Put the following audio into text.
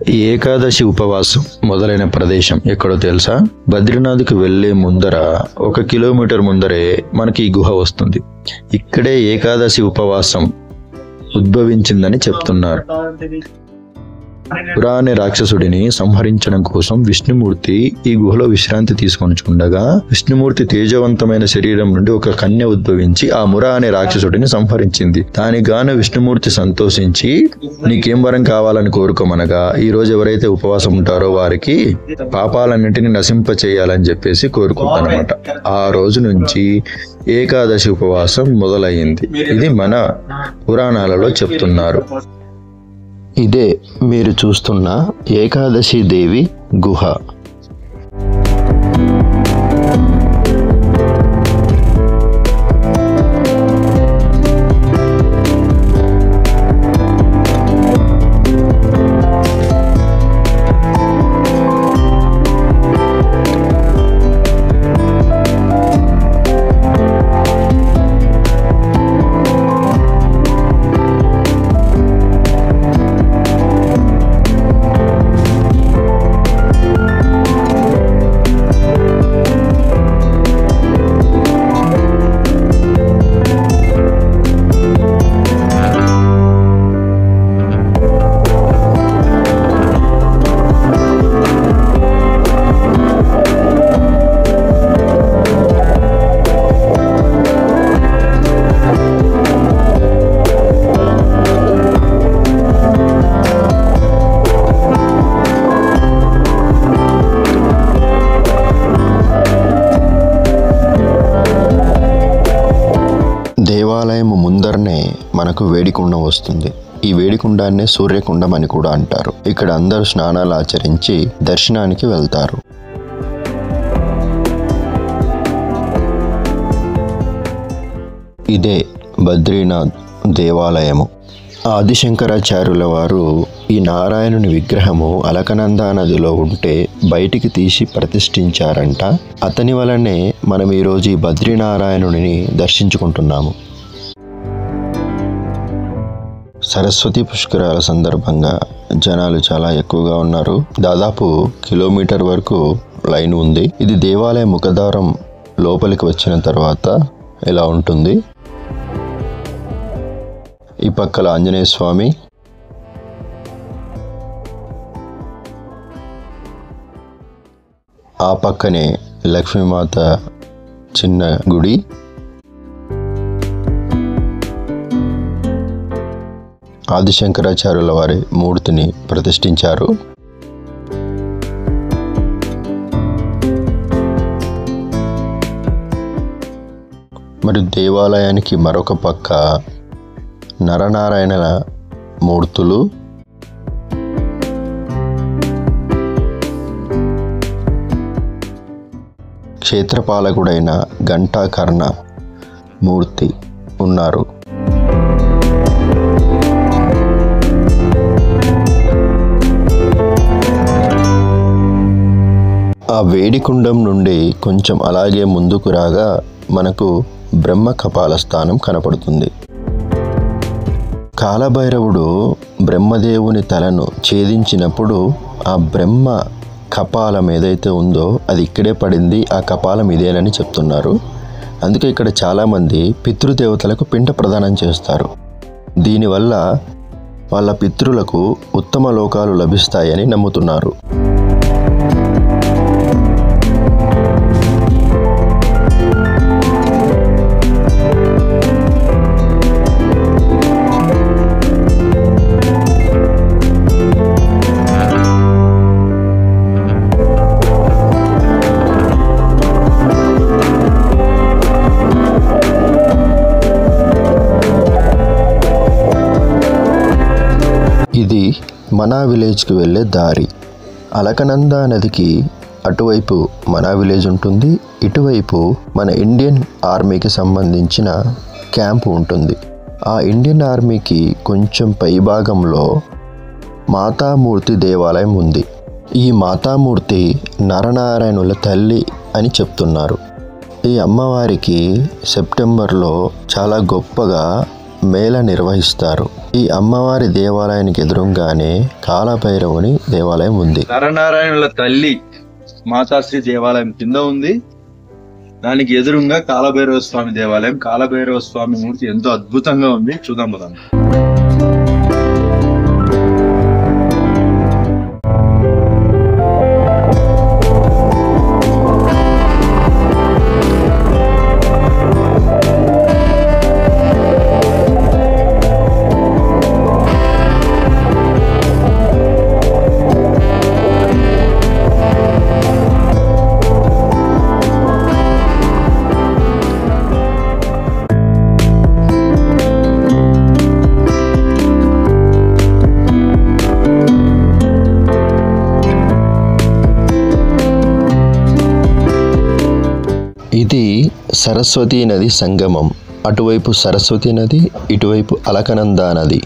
ఈ ఏకాదశి ఉపవాసం మొదలైన ప్రదేశం ఎక్కడో తెలుసా? బద్రీనాథ్కి వెళ్లే ముందర 1 కిలోమీటర్ ముందరే మనకి ఈ గుహ వస్తుంది. ఇక్కడే ఏకాదశి ఉపవాసం ఉద్భవించిందని చెప్తున్నారు. పురా అనే రాక్షసుడిని సంహరించడం కోసం విష్ణుమూర్తి ఈ గుహలో విశ్రాంతి తీసుకొనిచుండగా విష్ణుమూర్తి తేజవంతమైన శరీరం నుండి ఒక కన్య ఉద్భవించి ఆ మురా అనే రాక్షసుడిని సంహరించింది. దానికి గాను విష్ణుమూర్తి సంతోషించి నీకేం వరం కావాలని కోరుకోమనగా ఈ రోజు ఎవరైతే ఉపవాసం ఉంటారో వారికి పాపాలన్నింటినీ నశింప చేయాలని చెప్పేసి కోరుకుంటానమాట. ఆ రోజు నుంచి ఏకాదశి ఉపవాసం మొదలయ్యింది. ఇది మన పురాణాలలో చెప్తున్నారు. ఇదే మీరు చూస్తున్న ఏకాదశి దేవి గుహ. దేవాలయం ముందరనే మనకు వేడికుండం వస్తుంది. ఈ వేడికుండాన్నే సూర్యకుండం అని కూడా అంటారు. ఇక్కడ అందరూ స్నానాలు ఆచరించి దర్శనానికి వెళ్తారు. ఇదే బద్రీనాథ్ దేవాలయము. ఆదిశంకరాచార్యుల వారు ఈ నారాయణుని విగ్రహము అలకనందా నదిలో ఉంటే బయటికి తీసి ప్రతిష్ఠించారంట. అతని వలనే మనం ఈరోజు ఈ బద్రీనారాయణుని దర్శించుకుంటున్నాము. సరస్వతి పుష్కరాల సందర్భంగా జనాలు చాలా ఎక్కువగా ఉన్నారు. దాదాపు కిలోమీటర్ వరకు లైన్ ఉంది. ఇది దేవాలయ ముఖద్వారం లోపలికి వచ్చిన తర్వాత ఇలా ఉంటుంది. ఈ పక్కల ఆంజనేయ స్వామి, ఆ పక్కనే లక్ష్మీమాత చిన్న గుడి, ఆదిశంకరాచార్యుల వారి మూర్తిని ప్రతిష్ఠించారు. మరి దేవాలయానికి మరొక పక్క నరనారాయణల మూర్తులు, క్షేత్రపాలకుడైన ఘంటాకర్ణ మూర్తి ఉన్నారు. ఆ వేడికుండం నుండి కొంచెం అలాగే ముందుకు రాగా మనకు బ్రహ్మ కపాల స్థానం కనపడుతుంది. కాలభైరవుడు బ్రహ్మదేవుని తలను ఛేదించినప్పుడు ఆ బ్రహ్మ కపాలం ఏదైతే ఉందో అది ఇక్కడే పడింది. ఆ కపాలం ఇదేనని చెప్తున్నారు. అందుకే ఇక్కడ చాలామంది పితృదేవతలకు పిండ ప్రదానం చేస్తారు. దీనివల్ల వాళ్ళ పితృలకు ఉత్తమ లోకాలు లభిస్తాయని నమ్ముతున్నారు. ఇది మనా విలేజ్కి వెళ్ళే దారి. అలకనందా నదికి అటువైపు మనా విలేజ్ ఉంటుంది, ఇటువైపు మన ఇండియన్ ఆర్మీకి సంబంధించిన క్యాంపు ఉంటుంది. ఆ ఇండియన్ ఆర్మీకి కొంచెం పైభాగంలో మాతామూర్తి దేవాలయం ఉంది. ఈ మాతామూర్తి నరనారాయణుల తల్లి అని చెప్తున్నారు. ఈ అమ్మవారికి సెప్టెంబర్లో చాలా గొప్పగా మేళ నిర్వహిస్తారు. ఈ అమ్మవారి దేవాలయానికి ఎదురుగానే కాలభైరవుని దేవాలయం ఉంది. నరనారాయణుల తల్లి మాతాశ్రీ దేవాలయం కింద ఉంది. దానికి ఎదురుగా కాలభైరవ స్వామి దేవాలయం. కాలభైరవ స్వామి మూర్తి ఎంతో అద్భుతంగా ఉంది. చూద్దాం పదాం. ఇది సరస్వతీ నది సంగమం. అటువైపు సరస్వతీ నది, ఇటువైపు అలకనందా నది.